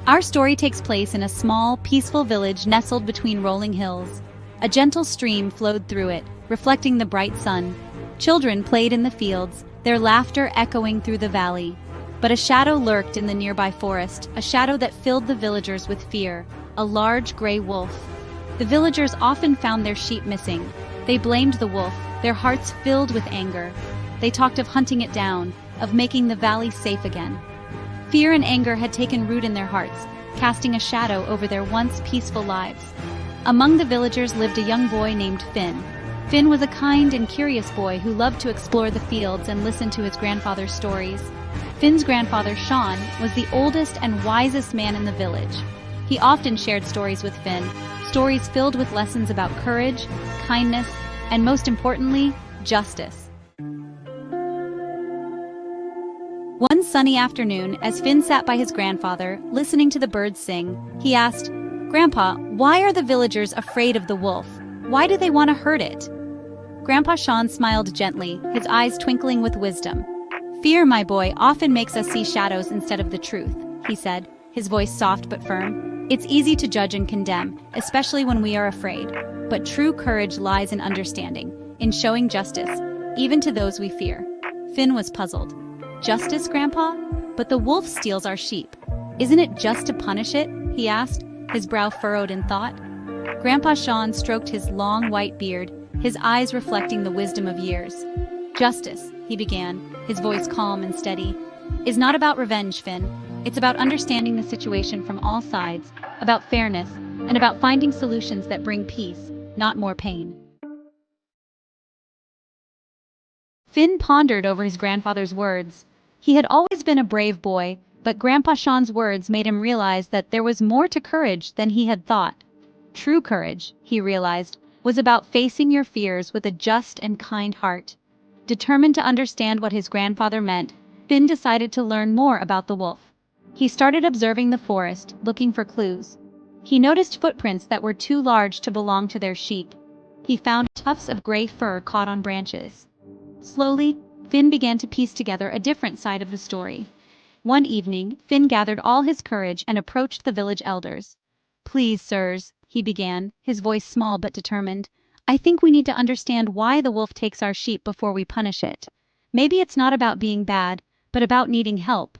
Our story takes place in a small, peaceful village nestled between rolling hills. A gentle stream flowed through it, reflecting the bright sun. Children played in the fields, their laughter echoing through the valley. But a shadow lurked in the nearby forest, a shadow that filled the villagers with fear, a large gray wolf. The villagers often found their sheep missing. They blamed the wolf, their hearts filled with anger. They talked of hunting it down, of making the valley safe again. Fear and anger had taken root in their hearts, casting a shadow over their once peaceful lives. Among the villagers lived a young boy named Finn. Finn was a kind and curious boy who loved to explore the fields and listen to his grandfather's stories. Finn's grandfather, Sean, was the oldest and wisest man in the village. He often shared stories with Finn, stories filled with lessons about courage, kindness, and most importantly, justice. One sunny afternoon, as Finn sat by his grandfather, listening to the birds sing, he asked, "Grandpa, why are the villagers afraid of the wolf? Why do they want to hurt it?" Grandpa Sean smiled gently, his eyes twinkling with wisdom. "Fear, my boy, often makes us see shadows instead of the truth," he said, his voice soft but firm. "It's easy to judge and condemn, especially when we are afraid. But true courage lies in understanding, in showing justice, even to those we fear." Finn was puzzled. "Justice, Grandpa? But the wolf steals our sheep. Isn't it just to punish it?" he asked, his brow furrowed in thought. Grandpa Sean stroked his long white beard, his eyes reflecting the wisdom of years. "Justice," he began, his voice calm and steady, "is not about revenge, Finn. It's about understanding the situation from all sides, about fairness, and about finding solutions that bring peace, not more pain." Finn pondered over his grandfather's words. He had always been a brave boy, but Grandpa Sean's words made him realize that there was more to courage than he had thought. True courage, he realized, was about facing your fears with a just and kind heart. Determined to understand what his grandfather meant, Finn decided to learn more about the wolf. He started observing the forest, looking for clues. He noticed footprints that were too large to belong to their sheep. He found tufts of gray fur caught on branches. Slowly, Finn began to piece together a different side of the story. One evening, Finn gathered all his courage and approached the village elders. "Please, sirs," he began, his voice small but determined, "I think we need to understand why the wolf takes our sheep before we punish it. Maybe it's not about being bad, but about needing help."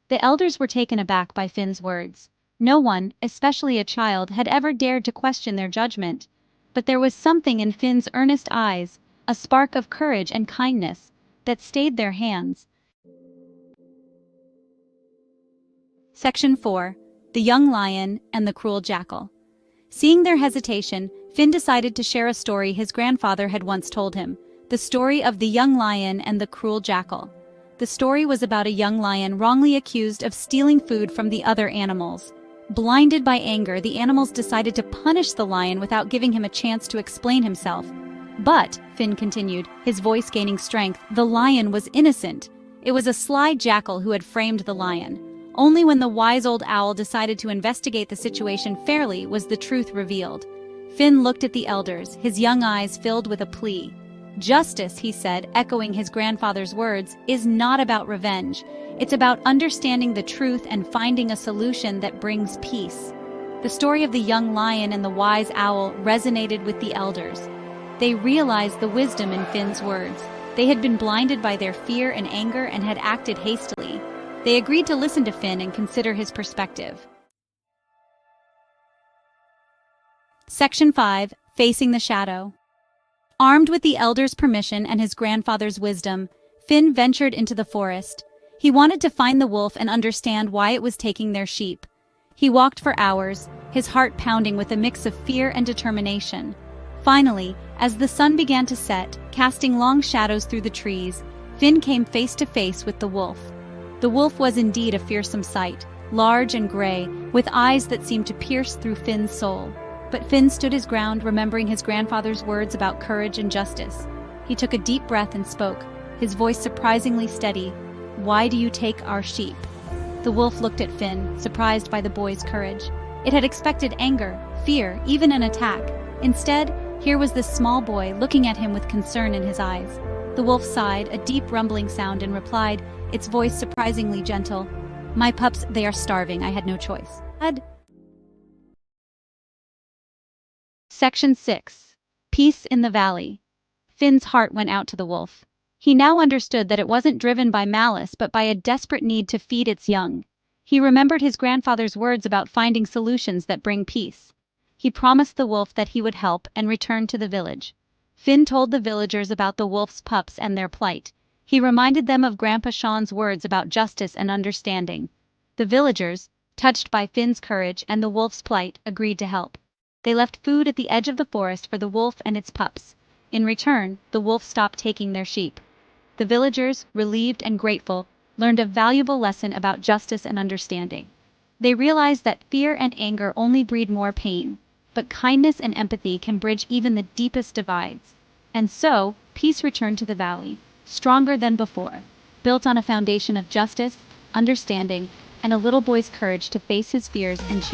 The elders were taken aback by Finn's words. No one, especially a child, had ever dared to question their judgment. But there was something in Finn's earnest eyes, a spark of courage and kindness, that stayed their hands. Section 4. The Young Lion and the Cruel Jackal. Seeing their hesitation, Finn decided to share a story his grandfather had once told him, the story of the young lion and the cruel jackal. The story was about a young lion wrongly accused of stealing food from the other animals. Blinded by anger, the animals decided to punish the lion without giving him a chance to explain himself. "But," Finn continued, his voice gaining strength, "the lion was innocent. It was a sly jackal who had framed the lion. Only when the wise old owl decided to investigate the situation fairly was the truth revealed." Finn looked at the elders, his young eyes filled with a plea. "Justice," he said, echoing his grandfather's words, "is not about revenge. It's about understanding the truth and finding a solution that brings peace." The story of the young lion and the wise owl resonated with the elders. They realized the wisdom in Finn's words. They had been blinded by their fear and anger and had acted hastily. They agreed to listen to Finn and consider his perspective. Section 5. Facing the Shadow. Armed with the elders' permission and his grandfather's wisdom, Finn ventured into the forest. He wanted to find the wolf and understand why it was taking their sheep. He walked for hours, his heart pounding with a mix of fear and determination. Finally, as the sun began to set, casting long shadows through the trees, Finn came face to face with the wolf. The wolf was indeed a fearsome sight, large and gray, with eyes that seemed to pierce through Finn's soul. But Finn stood his ground, remembering his grandfather's words about courage and justice. He took a deep breath and spoke, his voice surprisingly steady. "Why do you take our sheep?" The wolf looked at Finn, surprised by the boy's courage. It had expected anger, fear, even an attack. Instead, here was this small boy looking at him with concern in his eyes. The wolf sighed, a deep rumbling sound, and replied, its voice surprisingly gentle, My pups, they are starving. I had no choice. Section 6. Peace in the Valley. Finn's heart went out to the wolf. He now understood that it wasn't driven by malice but by a desperate need to feed its young. He remembered his grandfather's words about finding solutions that bring peace. He promised the wolf that he would help and returned to the village. Finn told the villagers about the wolf's pups and their plight. He reminded them of Grandpa Sean's words about justice and understanding. The villagers, touched by Finn's courage and the wolf's plight, agreed to help. They left food at the edge of the forest for the wolf and its pups. In return, the wolf stopped taking their sheep. The villagers, relieved and grateful, learned a valuable lesson about justice and understanding. They realized that fear and anger only breed more pain, but kindness and empathy can bridge even the deepest divides. And so, peace returned to the valley, stronger than before, built on a foundation of justice, understanding, and a little boy's courage to face his fears and choose